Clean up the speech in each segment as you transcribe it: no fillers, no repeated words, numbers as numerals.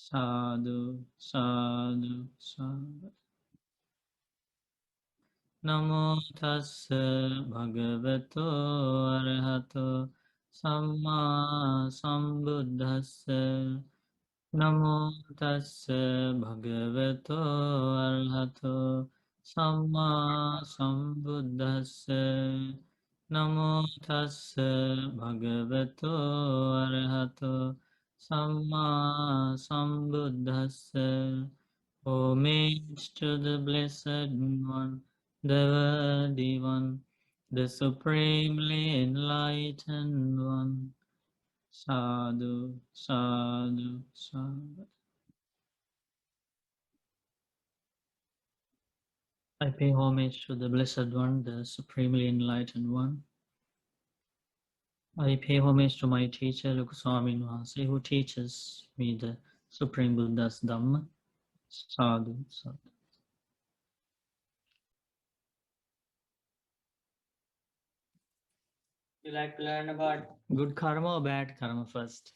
Sadhu, sadhu, sadhu. Namo tassa bhagavato arahato samma sambuddhassa. Namo tassa bhagavato arahato samma sambuddhassa. Namo tassa bhagavato arahato samma sambuddhassa. Homage to the Blessed One, the Worthy One, the Supremely Enlightened One. Sadhu, sadhu, sadhu. I pay homage to the Blessed One, the Supremely Enlightened One. I pay homage to my teacher, Lukuswami Vahase, who teaches me the Supreme Buddha's Dhamma. Sadhu, sadhu. You like to learn about good karma or bad karma first?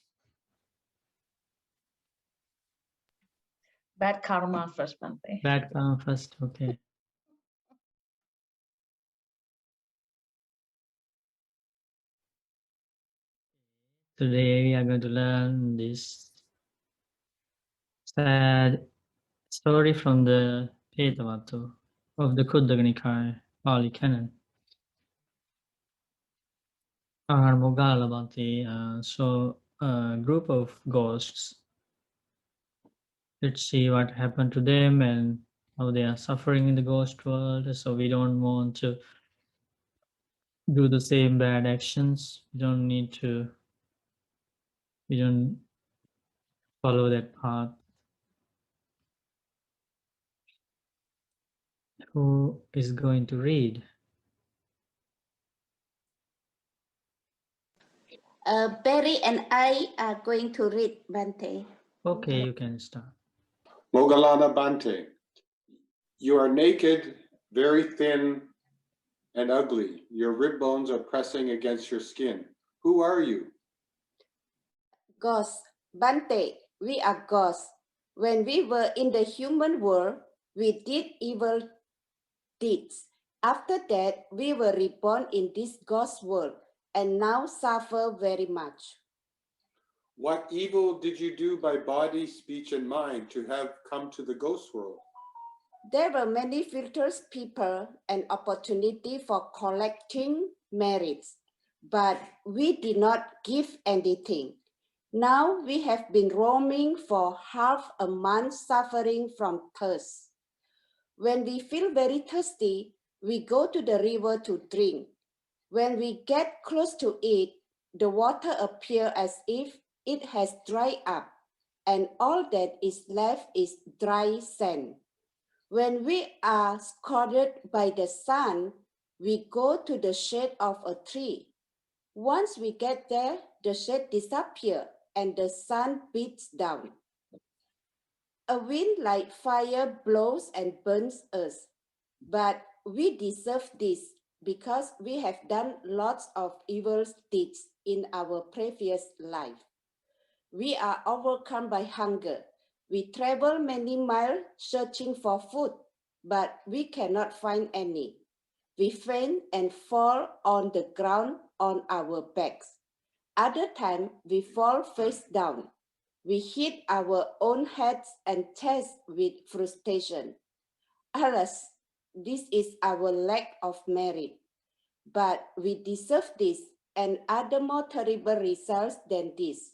Bad karma first, Bhante. Bad karma first, okay. Today we are going to learn this sad story from the Petavatu of the Khuddaka Nikaya, Pali Canon. Mogala about the group of ghosts. Let's see what happened to them and how they are suffering in the ghost world. So we don't want to do the same bad actions. We don't follow that path. Who is going to read? Barry and I are going to read, Bante. Okay, you can start. Moggallana Bhante, you are naked, very thin and ugly. Your rib bones are pressing against your skin. Who are you? Ghosts. Bante, we are ghosts. When we were in the human world, we did evil deeds. After that, we were reborn in this ghost world and now suffer very much. What evil did you do by body, speech, and mind to have come to the ghost world? There were many filters, people, and opportunity for collecting merits, but we did not give anything. Now we have been roaming for half a month suffering from thirst. When we feel very thirsty, we go to the river to drink. When we get close to it, the water appears as if it has dried up, and all that is left is dry sand. When we are scalded by the sun, we go to the shade of a tree. Once we get there, the shade disappears and the sun beats down. A wind like fire blows and burns us, but we deserve this because we have done lots of evil deeds in our previous life. We are overcome by hunger. We travel many miles searching for food, but we cannot find any. We faint and fall on the ground on our backs. Other times, we fall face down. We hit our own heads and chest with frustration. Alas, this is our lack of merit. But we deserve this and other more terrible results than this.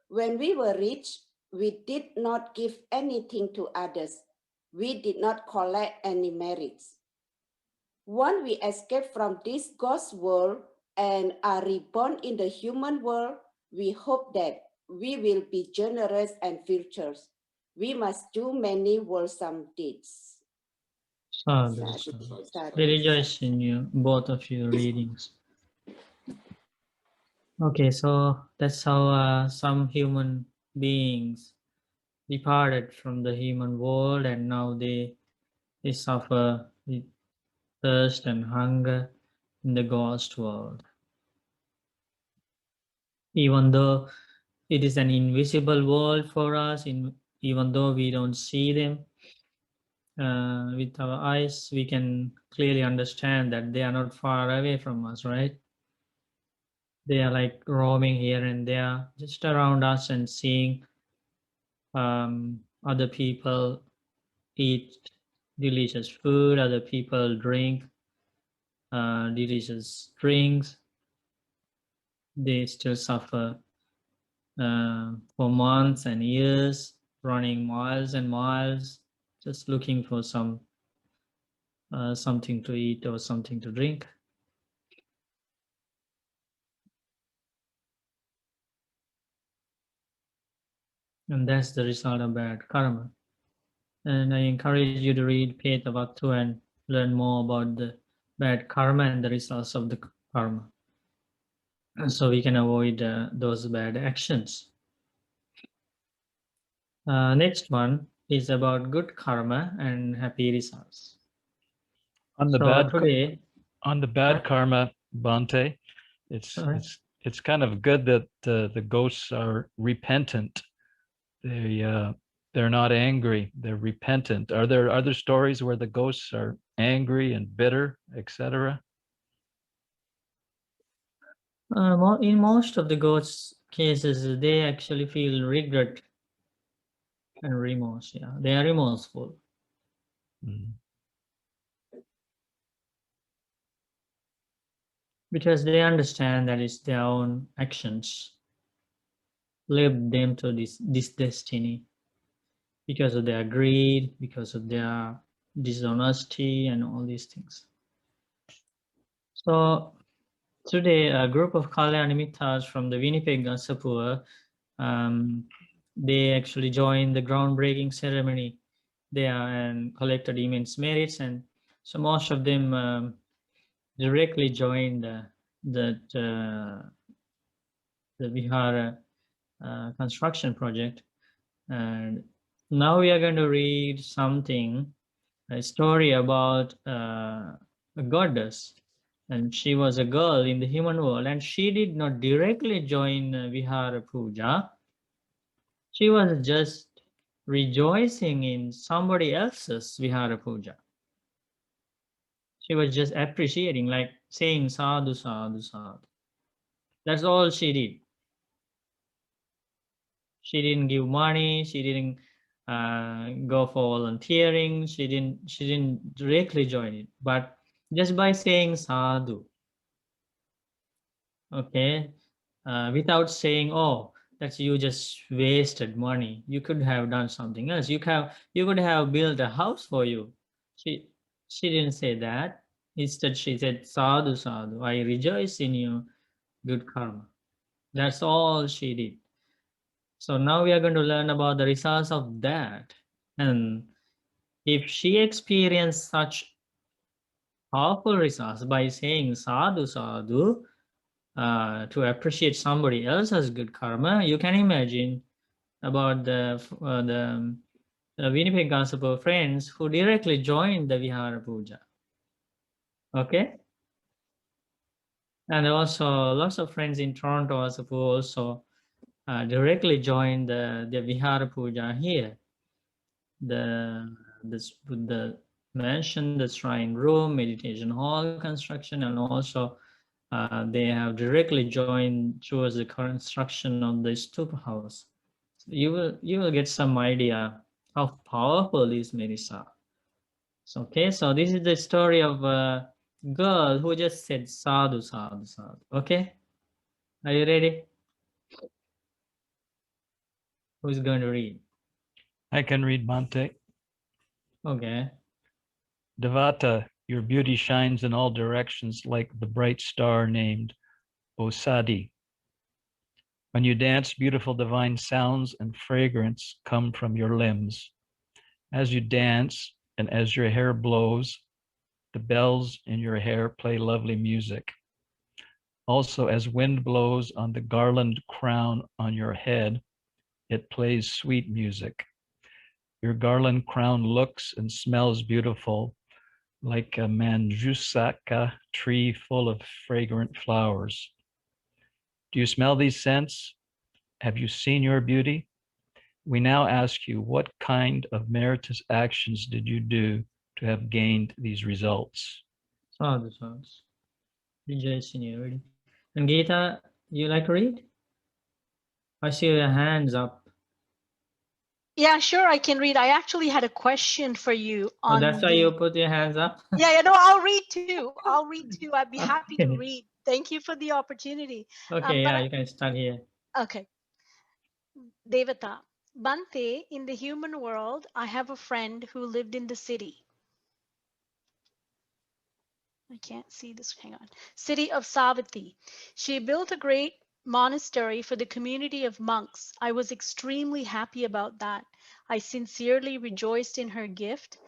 When we were rich, we did not give anything to others. We did not collect any merits. Once we escape from this ghost world and are reborn in the human world, we hope that we will be generous and virtuous. We must do many wholesome deeds. Sadhu, sadhu. We rejoice in you, both of your readings. Okay, so that's how some human beings departed from the human world and now they suffer with thirst and hunger in the ghost world. Even though it is an invisible world for us, even though we don't see them with our eyes, we can clearly understand that they are not far away from us, right? They are like roaming here and there, just around us, and seeing other people eat delicious food, other people drink delicious drinks. They still suffer for months and years, running miles and miles, just looking for something to eat or something to drink. And that's the result of bad karma. And I encourage you to read Petavaktu and learn more about the bad karma and the results of the karma, so we can avoid those bad actions. Next one is about good karma and happy results. On the So bad today, karma, Bante, it's kind of good that the ghosts are repentant. They're not angry. They're repentant. Are there other stories where the ghosts are angry and bitter, etc.? in most of the ghosts cases, they actually feel regret and remorse. Yeah, they are remorseful. Because they understand that it's their own actions led them to this destiny, because of their greed, because of their dishonesty, and all these things. So today, a group of Kalyanamitas from the Winnipeg Gasapur, they actually joined the groundbreaking ceremony there and collected immense merits, and so most of them directly joined the Vihara construction project. And now we are going to read something, a story about a goddess, and she was a girl in the human world, and she did not directly join Vihara Puja. She was just rejoicing in somebody else's Vihara Puja. She was just appreciating, like saying sadhu, sadhu, sadhu. That's all she did. She didn't give money. She didn't go for volunteering. She didn't directly join it, but just by saying sadhu, okay, without saying, oh, that's you just wasted money. You could have done something else. You could have built a house for you. She didn't say that. Instead, she said sadhu, sadhu. I rejoice in your good karma. That's all she did. So now we are going to learn about the results of that. And if she experienced such powerful results by saying sadhu, sadhu, to appreciate somebody else's good karma, you can imagine about the Winnipeg Gospel friends who directly joined the Vihara Puja. Okay? And also lots of friends in Toronto also who also directly joined the Vihara Puja here. The mansion, the shrine room, meditation hall construction, and also they have directly joined towards the construction of the stupa house. So you will get some idea how powerful these merits are. So, okay, so this is the story of a girl who just said sadhu, sadhu, sadhu. Okay, are you ready? Who's going to read? I can read, Bante. Okay. Devata, your beauty shines in all directions like the bright star named Osadi. When you dance, beautiful divine sounds and fragrance come from your limbs. As you dance and as your hair blows, the bells in your hair play lovely music. Also, as wind blows on the garland crown on your head, it plays sweet music. Your garland crown looks and smells beautiful, like a manjusaka tree full of fragrant flowers. Do you smell these scents? Have you seen your beauty? We now ask you, what kind of meritorious actions did you do to have gained these results? Sadhu, sadhu. Vijay Senior, ready? And Geeta, you like to read? I see your hands up. Yeah, sure, I can read. I actually had a question for you Oh, on that's why you put your hands up? Yeah, no, I'll read too. I'll read too. I'd be happy to Okay. read. Thank you for the opportunity. Okay, But yeah, you can start here. okay. Devata, Bante, in the human world, I have a friend who lived in the city. I can't see this. Hang on. City of Savatthi. She built a great monastery for the community of monks. I was extremely happy about that. I sincerely rejoiced in her gift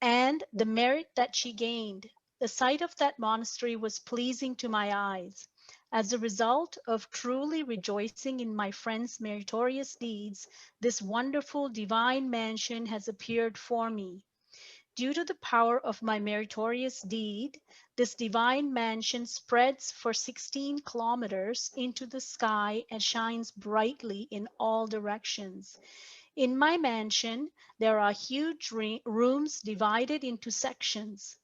and the merit that she gained. The sight of that monastery was pleasing to my eyes. As a result of truly rejoicing in my friend's meritorious deeds, this wonderful divine mansion has appeared for me. Due to the power of my meritorious deed, this divine mansion spreads for 16 kilometers into the sky and shines brightly in all directions. In my mansion, there are huge rooms divided into sections.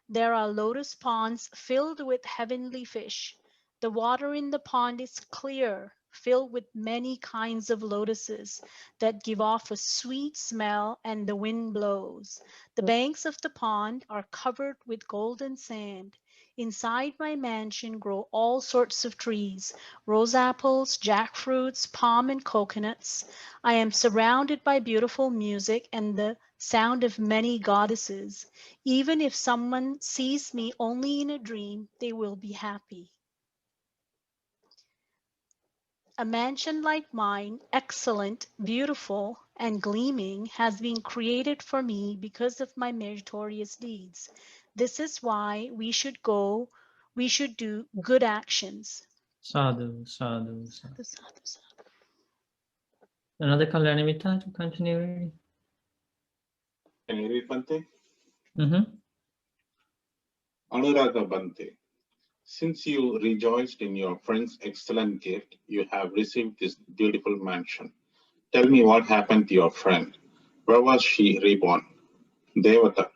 There are lotus ponds filled with heavenly fish. The water in the pond is clear, filled with many kinds of lotuses that give off a sweet smell, and the wind blows. The banks of the pond are covered with golden sand. Inside my mansion grow all sorts of trees, rose apples, jackfruits, palm and coconuts. I am surrounded by beautiful music and the sound of many goddesses. Even if someone sees me only in a dream, they will be happy. A mansion like mine, excellent, beautiful, and gleaming, has been created for me because of my meritorious deeds. This is why we should do good actions. Sadhu, sadhu, sadhu. Sadhu, sadhu, sadhu. Another Kalyanamita to continue reading. Can you read Bante? Mm-hmm. Anuraga Bante. Since you rejoiced in your friend's excellent gift, you have received this beautiful mansion. Tell me what happened to your friend. Where was she reborn? Devata.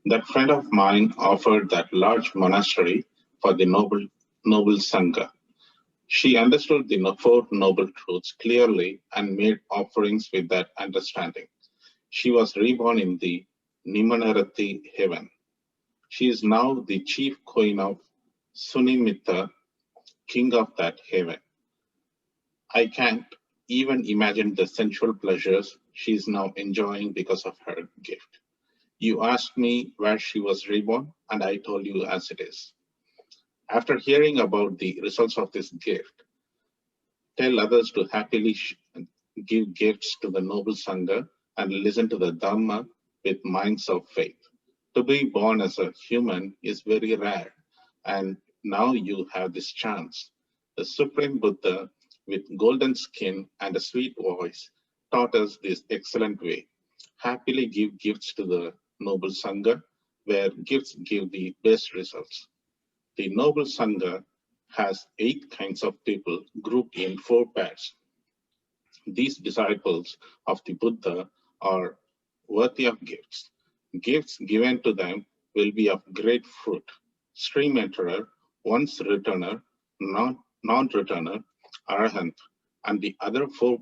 That friend of mine offered that large monastery for the noble Sangha. She understood the Four Noble Truths clearly and made offerings with that understanding. She was reborn in the Nimanarati heaven. She is now the chief queen of Sunimitta, king of that heaven. I can't even imagine the sensual pleasures she is now enjoying because of her gift. You asked me where she was reborn, and I told you as it is. After hearing about the results of this gift, tell others to happily give gifts to the noble Sangha and listen to the Dhamma with minds of faith. To be born as a human is very rare, and now you have this chance. The Supreme Buddha, with golden skin and a sweet voice, taught us this excellent way. Happily give gifts to the noble Sangha, where gifts give the best results. The noble Sangha has 8 kinds of people grouped in 4 pairs. These disciples of the Buddha are worthy of gifts. Gifts given to them will be of great fruit. Stream enterer, once returner, non-returner, arahant, and the other four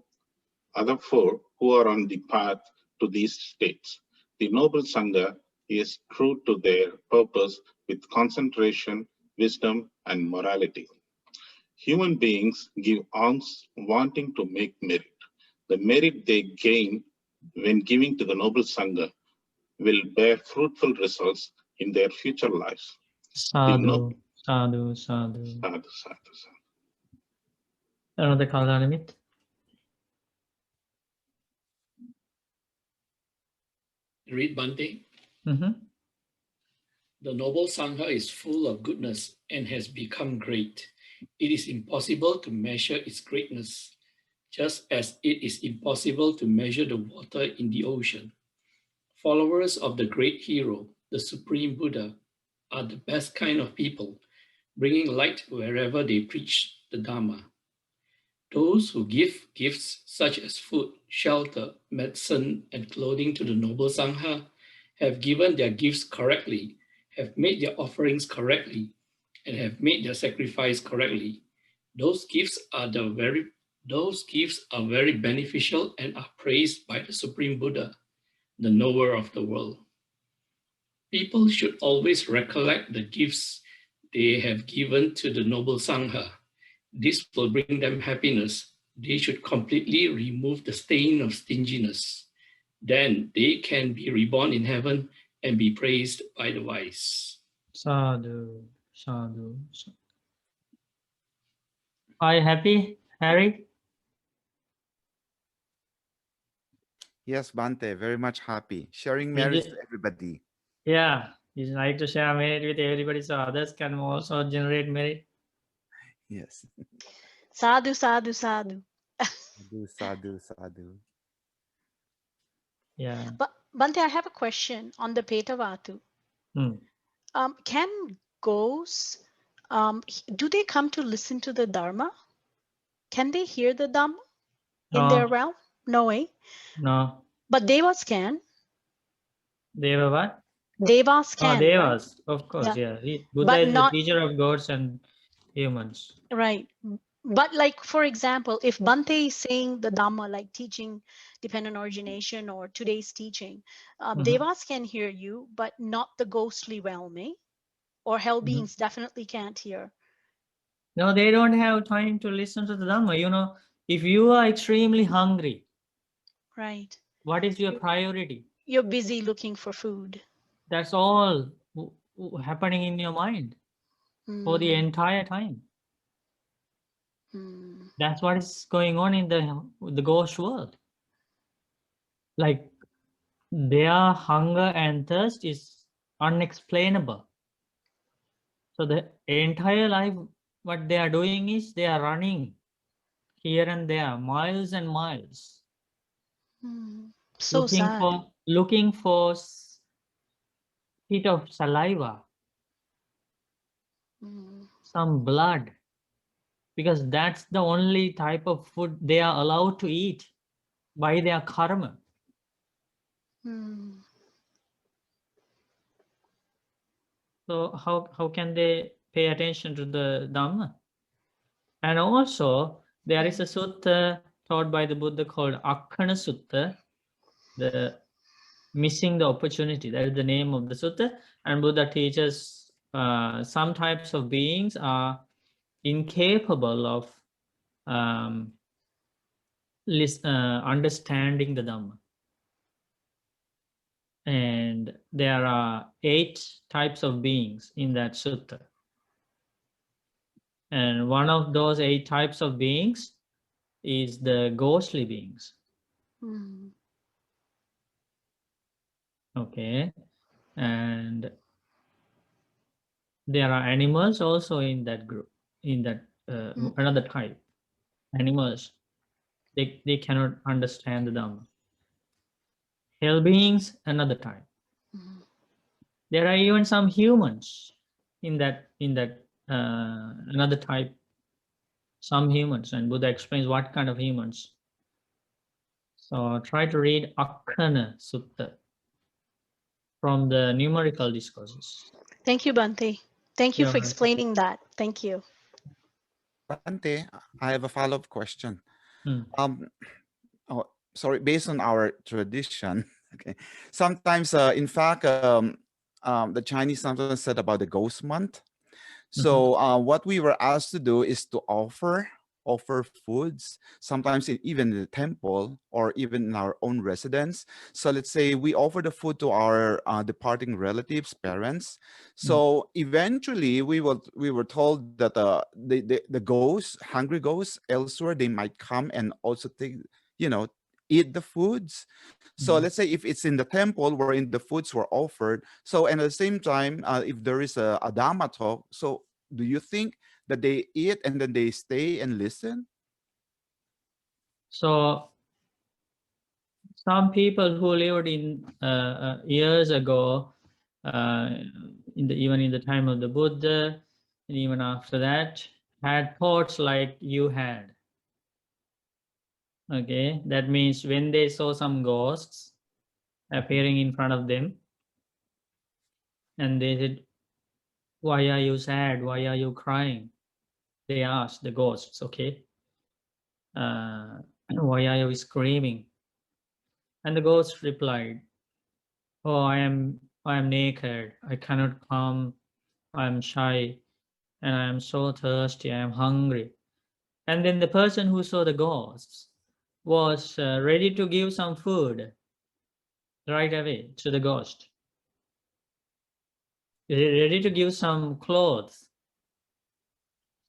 who are on the path to these states. The noble Sangha is true to their purpose with concentration, wisdom, and morality. Human beings give alms wanting to make merit. The merit they gain when giving to the noble Sangha will bear fruitful results in their future lives. Sadhu, sadhu, sadhu. Sadhu, sadhu, sadhu. Another Kalyanamita. Read Bante. Mm-hmm. The noble Sangha is full of goodness and has become great. It is impossible to measure its greatness, just as it is impossible to measure the water in the ocean. Followers of the great hero, the Supreme Buddha, are the best kind of people, bringing light wherever they preach the Dhamma. Those who give gifts such as food, shelter, medicine, and clothing to the noble Sangha, have given their gifts correctly, have made their offerings correctly, and have made their sacrifice correctly. Those gifts are very beneficial and are praised by the Supreme Buddha, the knower of the world. People should always recollect the gifts they have given to the noble Sangha. This will bring them happiness. They should completely remove the stain of stinginess. Then they can be reborn in heaven and be praised by the wise. Sadhu, sadhu, sadhu. Are you happy, Harry? Yes, Bante, very much happy. Sharing Did merits you- to everybody. Yeah, you like to share merit with everybody so others can also generate merit. Yes. Sadhu, sadhu, sadhu. Sadhu, sadhu, sadhu. Yeah. But Bante, I have a question on the Petavatu. Hmm. Can ghosts, do they come to listen to the Dharma? Can they hear the Dhamma in their No, realm? No way. no. But Devas can. Deva what? Devas Oh, can, right? Devas, of course, Yeah. yeah. Buddha But is the not, teacher of gods and humans. right. But like, for example, if Bante is saying the Dhamma, like teaching dependent origination or today's teaching, Mhm. Devas can hear you, but not the ghostly realm, eh? Or hell Mhm. beings definitely can't hear. No, they don't have time to listen to the Dhamma. You know, if you are extremely hungry, Right. what is your priority? You're busy looking for food. That's all happening in your mind for the Mm, entire time. mm, That's what is going on in the ghost world. Like their hunger and thirst is unexplainable. So the entire life, what they are doing is they are running here and there, miles and miles, mm. So looking sad. for bit of saliva, Mm, some blood, because that's the only type of food they are allowed to eat by their karma. mm, So how can they pay attention to the Dhamma? And also there is a sutta taught by the Buddha called Akkhana Sutta, the missing the opportunity. That is the name of the sutta. And Buddha teaches some types of beings are incapable of understanding the Dhamma. And there are 8 types of beings in that sutta. And one of those 8 types of beings is the ghostly beings. mm, Okay. And there are animals also in that group, in that another type. Animals, they cannot understand the Dhamma. Hell beings, another type. mm. There are even some humans in that another type. Some humans, and Buddha explains what kind of humans. So try to read Akkhana Sutta from the numerical discourses. Thank you, Bante. Thank you You're for welcome. explaining that. Thank you. Bante, I have a follow-up question. Hmm. Oh, sorry, based on our tradition, okay. Sometimes, in fact, the Chinese sometimes said about the ghost month. So what we were asked to do is to offer foods, sometimes even in the temple or even in our own residence. So let's say we offer the food to our departing relatives, parents. So eventually we were told that the ghosts, hungry ghosts elsewhere, they might come and also take, eat the foods. So let's say if it's in the temple wherein the foods were offered, so and at the same time, if there is a Dhamma talk, so do you think that they eat and then they stay and listen? So some people who lived in years ago, even in the time of the Buddha, and even after that, had thoughts like you had. Okay, that means when they saw some ghosts appearing in front of them, and they said, "Why are you sad? Why are you crying?" They asked the ghosts, okay, "Why are you screaming?" And the ghost replied, "Oh, I am naked. I cannot come. I am shy, and I am so thirsty. I am hungry." And then the person who saw the ghosts was ready to give some food right away to the ghost. Ready to give some clothes,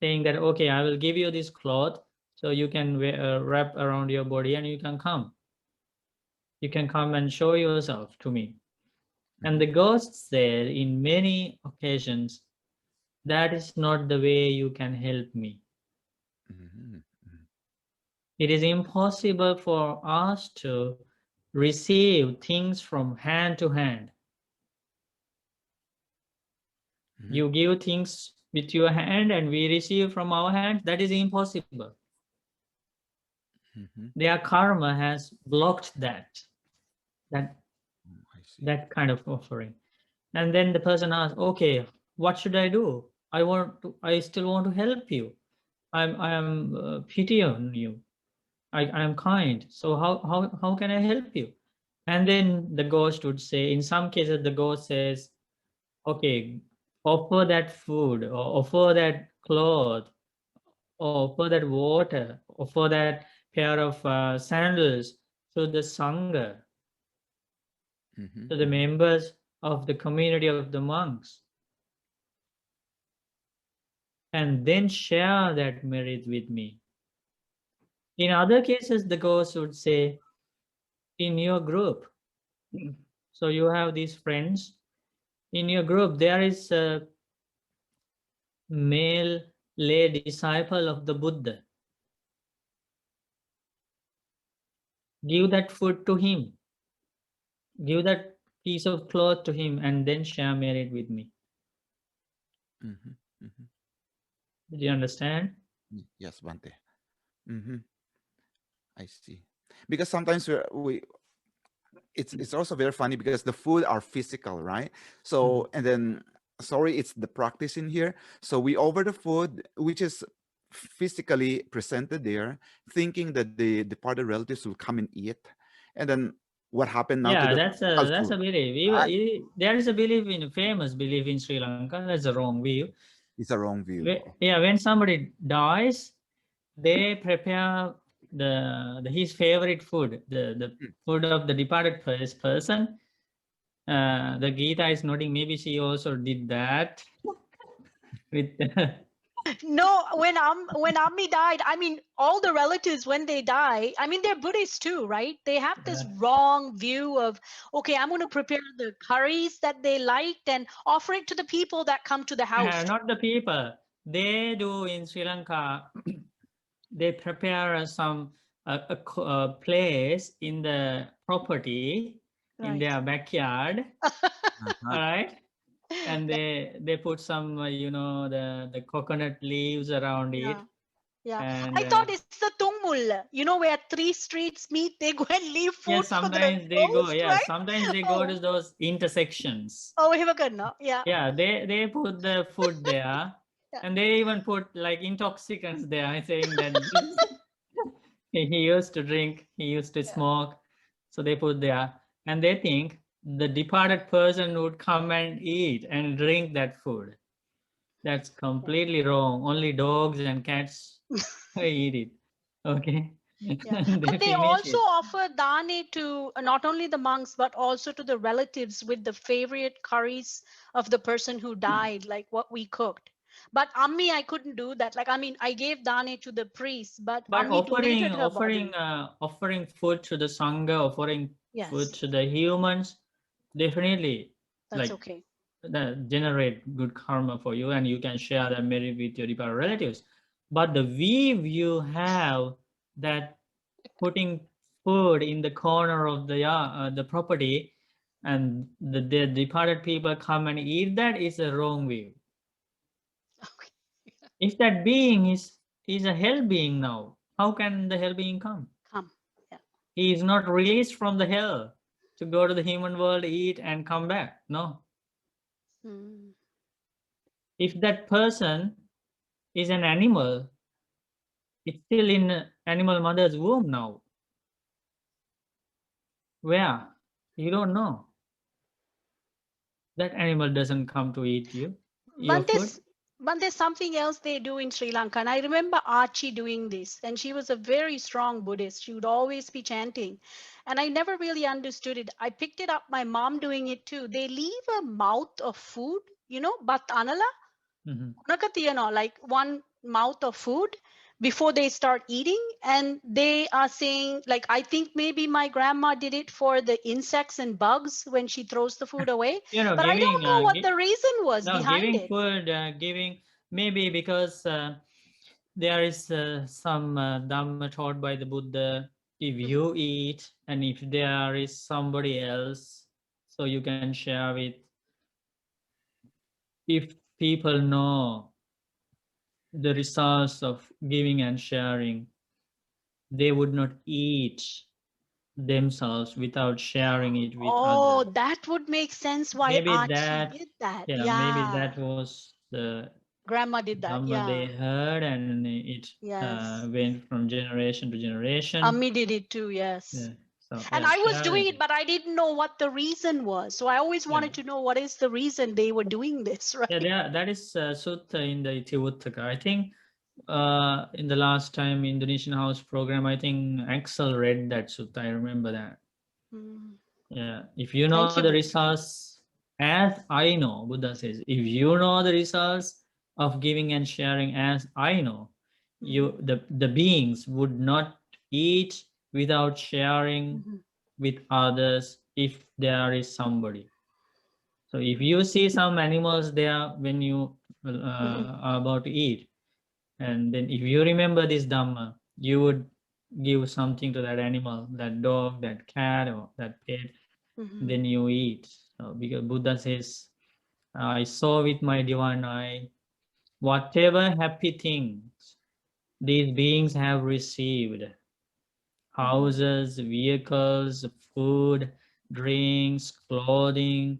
saying that, "Okay, I will give you this cloth so you can wrap around your body and you can come. You can come and show yourself to me." And the ghost said in many occasions, "That is not the way you can help me. Mhm. It is impossible for us to receive things from hand to hand. Mhm. You give things with your hand and we receive from our hand. That is impossible. Mhm. Their karma has blocked that I see. that kind of offering." And then the person asks, "Okay, what should I do? I still want to help you. I am pity on you. I am kind. So how can I help you?" And then the ghost would say, in some cases, the ghost says, "Okay, offer that food, or offer that cloth, or offer that water, offer that pair of sandals to the Sangha, Mhm. to the members of the community of the monks, and then share that merit with me." In other cases, the ghost would say, "In your group, so you have these friends, in your group, there is a male lay disciple of the Buddha. Give that food to him. Give that piece of cloth to him and then share merit with me." Mhm. Mhm. Did you understand? Yes, Bante. Mhm. I see. Because sometimes it's also very funny because the food are physical, right? So and then sorry, it's the practice in here. So we offer the food which is physically presented there, thinking that the departed relatives will come and eat, and then what happened now to Yeah, the that's physical a food? belief. There is a belief, in a famous belief in Sri Lanka. That's a wrong view. It's a wrong view. Yeah, when somebody dies, they prepare his favorite food, the food of the departed person. The Gita is noting, maybe she also did that with No, when Ammi died, I mean, all the relatives when they die, I mean, they're Buddhists too, right? They have this wrong view of, okay, I'm going to prepare the curries that they liked and offer it to the people that come to the house. not the people. They do in Sri Lanka. They prepare some a place in the property in Right. their backyard. All right, and they put some the coconut leaves around it. Yeah. Yeah. And I thought it's the Tungmul, where three streets meet, they go and leave yeah, food for the sometimes they go. ghost, Yeah, right? sometimes they go to those intersections. Oh, Hivakarna. Yeah. Yeah, they put the food there, Yeah. and they even put like intoxicants there, saying that he used to drink, he used to smoke, so they put there, and they think the departed person would come and eat and drink that food. That's completely wrong. Only dogs and cats eat it. Okay, Yeah. and they But they finish also it. offer dane to not only the monks, but also to the relatives with the favorite curries of the person who died, like what we cooked. But Ammi, I couldn't do that. Like, I mean, I gave dane to the priest, but But Ammi donated her body. offering food to the sangha, offering food Yes, to the humans, definitely that's like okay. that generate good karma for you, and you can share that merit with your departed relatives. But the view you have, that putting food in the corner of the property, and the departed people come and eat, that is a wrong view. Okay. If that being is a hell being now, how can the hell being come? Come. he is not released from the hell to go to the human world, eat, and come back. No. Mm. If that person is an animal, it's still in animal mother's womb now. Where? You don't know. That animal doesn't come to eat you, your food. But there's something else they do in Sri Lanka. And I remember Archie doing this, and she was a very strong Buddhist. She would always be chanting. And I never really understood it. I picked it up, my mom doing it too. They leave a mouth of food, bat anala, like one mouth of food before they start eating. And they are saying, like, I think maybe my grandma did it for the insects and bugs when she throws the food away. But I don't know what the reason was behind giving it. food, giving, maybe because there is some Dhamma taught by the Buddha. If you eat, and if there is somebody else, so you can share with. If people know the results of giving and sharing, they would not eat themselves without sharing it with Oh, others. that would make sense why Maybe Archie that, did that. maybe that was the Grandma did that. Dhamma they heard, and it Yes. went from generation to generation. Ammi did it too, yes. Yeah. So, And I was doing it, but I didn't know what the reason was. So I always wanted to know what is the reason they were doing this, right? Yeah, that is Sutta in the Itivuttaka. I think in the last time Indonesian House program, I think Axel read that Sutta. I remember that. Yeah, if you know the results, as I know, Buddha says, if you know the results of giving and sharing as I know, the beings would not eat without sharing with others if there is somebody. So if you see some animals there when you are about to eat, and then if you remember this Dhamma, you would give something to that animal, that dog, that cat, or that pet, then you eat. So because Buddha says, I saw with my divine eye, whatever happy things these beings have received, houses, vehicles, food, drinks, clothing,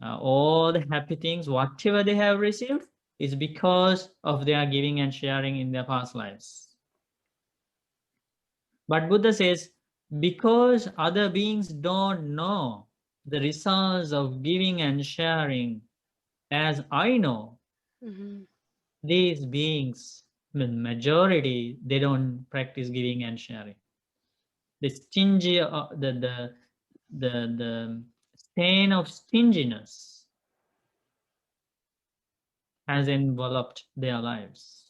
all the happy things, whatever they have received, is because of their giving and sharing in their past lives. But Buddha says, because other beings don't know the results of giving and sharing as I know, these beings, the majority, they don't practice giving and sharing. The stingy, the stain of stinginess has enveloped their lives.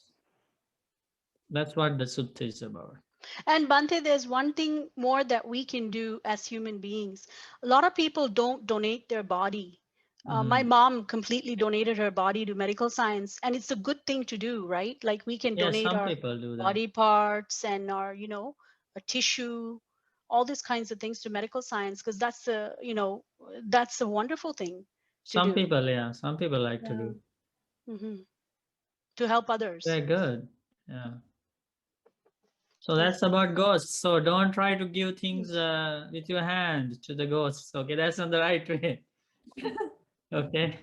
That's what the Sutta is about. And Bante, there's one thing more that we can do as human beings. A lot of people don't donate their body. My mom completely donated her body to medical science, and it's a good thing to do, right? Like we can donate some our people do that. body parts and our, a tissue, all these kinds of things to medical science, because that's that's a wonderful thing to Some do. people, some people like to do. To help others. Very good. Yeah. So that's about ghosts. So don't try to give things with your hand to the ghosts. Okay, that's not the right way. Okay.